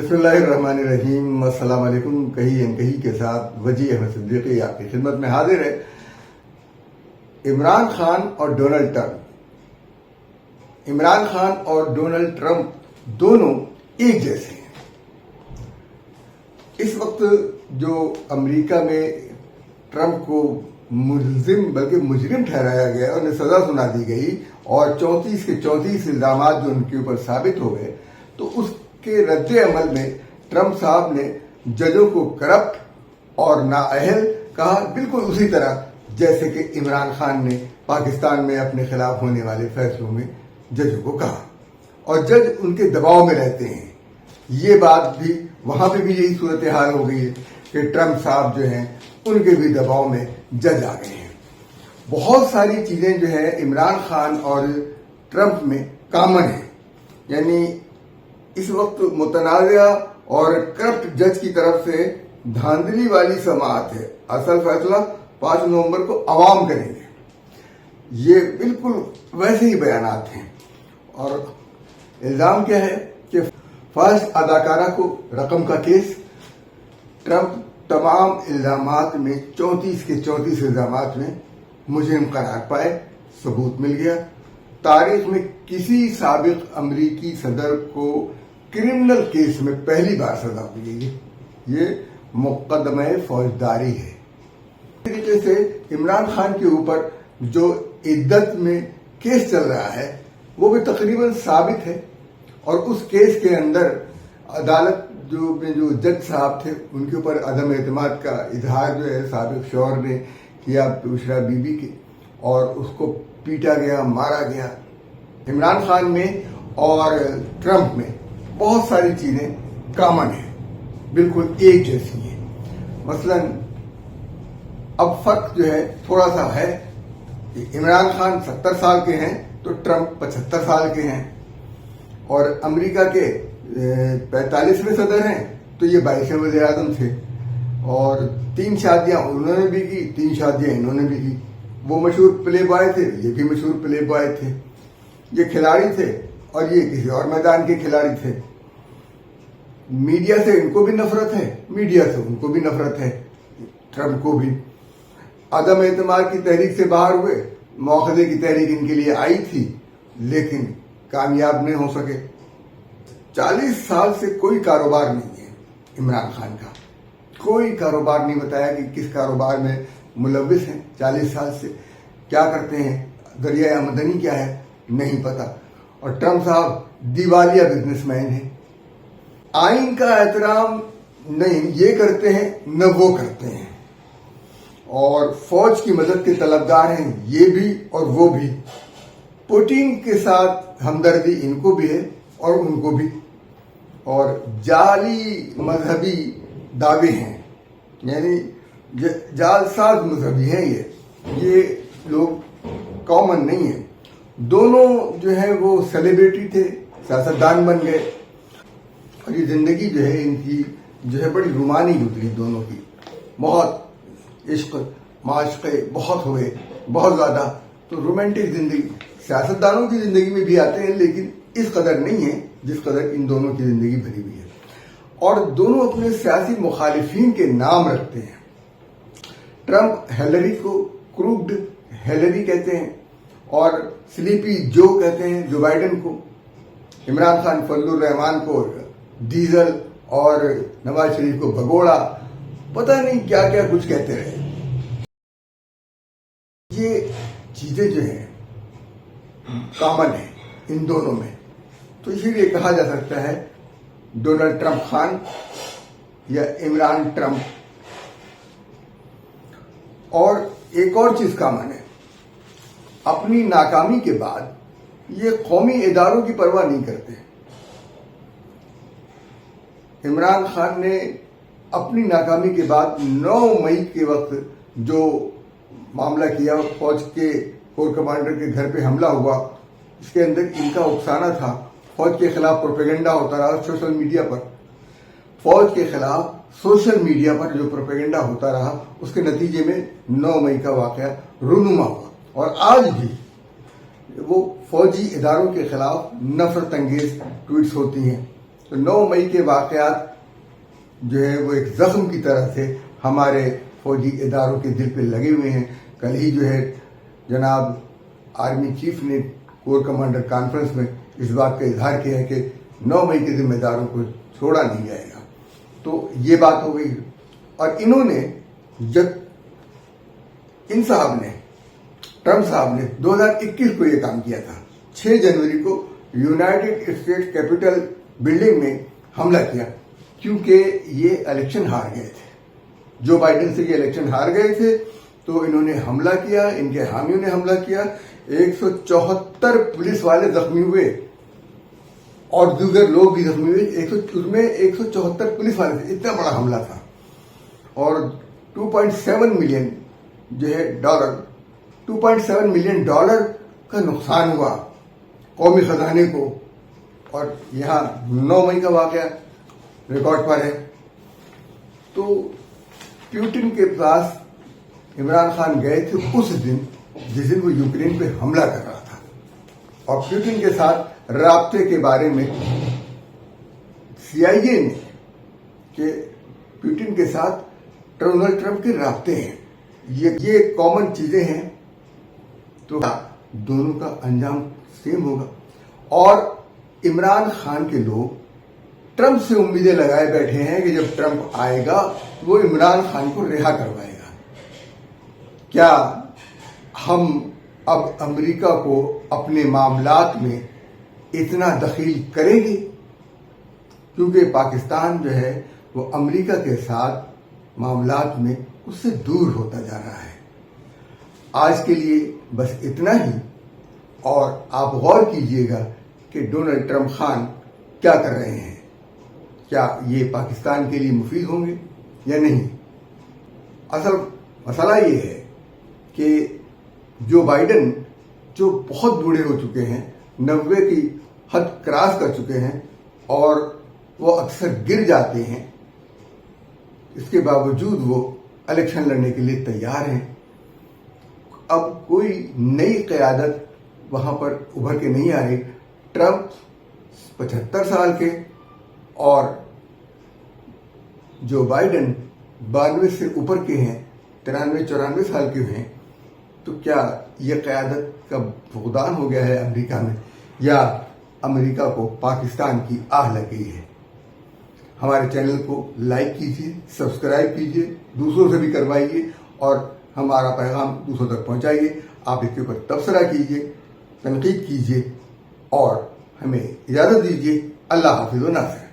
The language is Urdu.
بسم اللہ الرحمن الرحیم. السلام علیکم. کہیں انکہی کے ساتھ وجی احمد صدیقی آپ کی خدمت میں حاضر ہے. عمران خان اور ڈونلڈ ٹرمپ. عمران خان اور ڈونلڈ ٹرمپ دونوں ایک جیسے ہیں. اس وقت جو امریکہ میں ٹرمپ کو ملزم بلکہ مجرم ٹھہرایا گیا، انہیں سزا سنا دی گئی اور 34 کے 34 الزامات جو ان کے اوپر ثابت ہو گئے، تو اس کے رد عمل میں ٹرمپ صاحب نے ججوں کو کرپٹ اور نااہل کہا، بالکل اسی طرح جیسے کہ عمران خان نے پاکستان میں اپنے خلاف ہونے والے فیصلوں میں ججوں کو کہا، اور جج ان کے دباؤ میں رہتے ہیں. یہ بات بھی وہاں پہ بھی یہی صورتحال ہو گئی ہے کہ ٹرمپ صاحب جو ہیں ان کے بھی دباؤ میں جج آ گئے ہیں. بہت ساری چیزیں جو ہے عمران خان اور ٹرمپ میں کامن ہیں. یعنی اس وقت متنازعہ اور کرپٹ جج کی طرف سے دھاندلی والی سماعت ہے. اصل فیصلہ 5 نومبر کو عوام کریں گے. یہ بالکل ویسے ہی بیانات ہیں. اور الزام کیا ہے کہ فاش اداکارہ کو رقم کا کیس. ٹرمپ تمام الزامات میں 34 کے 34 الزامات میں مجرم قرار پائے. ثبوت مل گیا. تاریخ میں کسی سابق امریکی صدر کو کرمنل کیس میں پہلی بار سزا ملی ہے. یہ مقدمہ فوجداری ہے. اس طریقے سے عمران خان کے اوپر جو عدت میں کیس چل رہا ہے وہ بھی تقریباً ثابت ہے. اور اس کیس کے اندر عدالت جو جج صاحب تھے ان کے اوپر عدم اعتماد کا اظہار جو ہے سابق شوہر نے کیا بشرا بی بی کے، اور اس کو پیٹا گیا، مارا گیا. عمران خان میں اور ٹرمپ میں بہت ساری چیزیں کامن ہیں، بالکل ایک جیسی ہیں. مثلا اب فرق جو ہے تھوڑا سا ہے کہ عمران خان 70 سال کے ہیں تو ٹرمپ 75 سال کے ہیں، اور امریکہ کے 45ویں صدر ہیں تو یہ 22ویں وزیر اعظم تھے. اور 3 شادیاں انہوں نے بھی کی، 3 شادیاں انہوں نے بھی کی. وہ مشہور پلے بوائے تھے، یہ بھی مشہور پلے بوائے تھے. یہ کھلاڑی تھے اور یہ کسی اور میدان کے کھلاڑی تھے. میڈیا سے ان کو بھی نفرت ہے، میڈیا سے ان کو بھی نفرت ہے. ٹرمپ کو بھی عدم اعتماد کی تحریک سے باہر ہوئے. مواخذے کی تحریک ان کے لیے آئی تھی لیکن کامیاب نہیں ہو سکے. 40 سال سے کوئی کاروبار نہیں ہے عمران خان کا. کوئی کاروبار نہیں بتایا کہ کس کاروبار میں ملوث ہیں. 40 سال سے کیا کرتے ہیں، ذریعہ آمدنی کیا ہے، نہیں پتا. اور ٹرمپ صاحب دیوالیہ بزنس مین ہیں. آئین کا احترام نہیں یہ کرتے ہیں نہ وہ کرتے ہیں. اور فوج کی مدد کے طلبگار ہیں یہ بھی اور وہ بھی. پوٹین کے ساتھ ہمدردی ان کو بھی ہے اور ان کو بھی. اور جعلی مذہبی دعوے ہیں، یعنی جعل ساز مذہبی ہیں. یہ لوگ کامن نہیں ہیں. دونوں جو ہے وہ سیلیبریٹی تھے، سیاستدان بن گئے. اور یہ زندگی جو ہے ان کی جو ہے بڑی رومانی گزری دونوں کی. بہت عشق معاشقے بہت ہوئے، بہت زیادہ. تو رومانٹک زندگی سیاستدانوں کی زندگی میں بھی آتے ہیں لیکن اس قدر نہیں ہے جس قدر ان دونوں کی زندگی بھری ہوئی ہے. اور دونوں اپنے سیاسی مخالفین کے نام رکھتے ہیں. ٹرمپ ہیلری کو کروکڈ ہیلری کہتے ہیں اور سلیپی جو کہتے ہیں جو بائیڈن کو. عمران خان فضل الرحمان کو ڈیزل اور نواز شریف کو بھگوڑا، پتہ نہیں کیا کیا کچھ کہتے رہے. یہ چیزیں جو ہیں کامن ہیں ان دونوں میں. تو اسی لیے کہا جا سکتا ہے ڈونلڈ ٹرمپ خان یا عمران ٹرمپ. اور ایک اور چیز کامن ہے، اپنی ناکامی کے بعد یہ قومی اداروں کی پرواہ نہیں کرتے. عمران خان نے اپنی ناکامی کے بعد 9 مئی کے وقت جو معاملہ کیا، فوج کے کور کمانڈر کے گھر پہ حملہ ہوا، اس کے اندر ان کا افسانہ تھا. فوج کے خلاف پروپیگنڈا ہوتا رہا سوشل میڈیا پر. فوج کے خلاف سوشل میڈیا پر جو پروپیگنڈا ہوتا رہا اس کے نتیجے میں 9 مئی کا واقعہ رونما ہوا. اور آج بھی وہ فوجی اداروں کے خلاف نفرت انگیز ٹویٹس ہوتی ہیں. تو 9 مئی کے واقعات جو ہے وہ ایک زخم کی طرح سے ہمارے فوجی اداروں کے دل پہ لگے ہوئے ہیں. کل ہی جو ہے جناب آرمی چیف نے کور کمانڈر کانفرنس میں اس بات کا اظہار کیا ہے کہ 9 مئی کے ذمہ داروں کو چھوڑا نہیں جائے گا. تو یہ بات ہو گئی. اور انہوں نے جب ٹرمپ صاحب نے 2021 کو یہ کام کیا تھا. 6 جنوری کو یونائٹڈ اسٹیٹ کیپٹل بلڈنگ میں حملہ کیا کیونکہ یہ الیکشن ہار گئے تھے. جو بائیڈن سے یہ الیکشن ہار گئے تھے تو انہوں نے حملہ کیا, ان کے حامیوں نے حملہ کیا. 174 پولیس والے زخمی ہوئے اور دیگر لوگ بھی زخمی ہوئے. اس میں 174 پولیس والے تھے. اتنا بڑا حملہ تھا. اور 2.7 ملین جو ہے $2.7 ملین کا نقصان ہوا قومی خزانے کو. اور یہاں 9 مئی کا واقعہ ریکارڈ پر ہے. تو پیوٹن کے پاس عمران خان گئے تھے اس دن جس دن وہ یوکرین پہ حملہ کر رہا تھا. اور پیوٹن کے ساتھ رابطے کے بارے میں CIA نے کہ پیوٹن کے ساتھ ڈونلڈ ٹرمپ کے رابطے ہیں, یہ کامن چیزیں ہیں. تو دونوں کا انجام سیم ہوگا. اور عمران خان کے لوگ ٹرمپ سے امیدیں لگائے بیٹھے ہیں کہ جب ٹرمپ آئے گا وہ عمران خان کو رہا کروائے گا. کیا ہم اب امریکہ کو اپنے معاملات میں اتنا دخیل کریں گے؟ کیونکہ پاکستان جو ہے وہ امریکہ کے ساتھ معاملات میں اس سے دور ہوتا جا رہا ہے. آج کے لیے بس اتنا ہی. اور آپ غور کیجئے گا کہ ڈونلڈ ٹرمپ خان کیا کر رہے ہیں. کیا یہ پاکستان کے لیے مفید ہوں گے یا نہیں؟ اصل مسئلہ یہ ہے کہ جو بائیڈن جو بہت بوڑھے ہو چکے ہیں, 90 کی حد کراس کر چکے ہیں اور وہ اکثر گر جاتے ہیں, اس کے باوجود وہ الیکشن لڑنے کے لیے تیار ہیں. اب کوئی نئی قیادت وہاں پر ابھر کے نہیں آ رہی. ٹرمپ 75 سال کے اور جو بائیڈن 92 سے اوپر کے ہیں, 93-94 سال کے ہیں. تو کیا یہ قیادت کا فقدان ہو گیا ہے امریکہ میں, یا امریکہ کو پاکستان کی آہ لگ گئی ہے؟ ہمارے چینل کو لائک کیجیے, سبسکرائب کیجیے, دوسروں سے بھی کروائیے اور ہمارا پیغام دوسروں تک پہنچائیے. آپ اس کے اوپر تبصرہ کیجیے, تنقید کیجیے اور ہمیں اجازت دیجیے. اللہ حافظ و ناصر.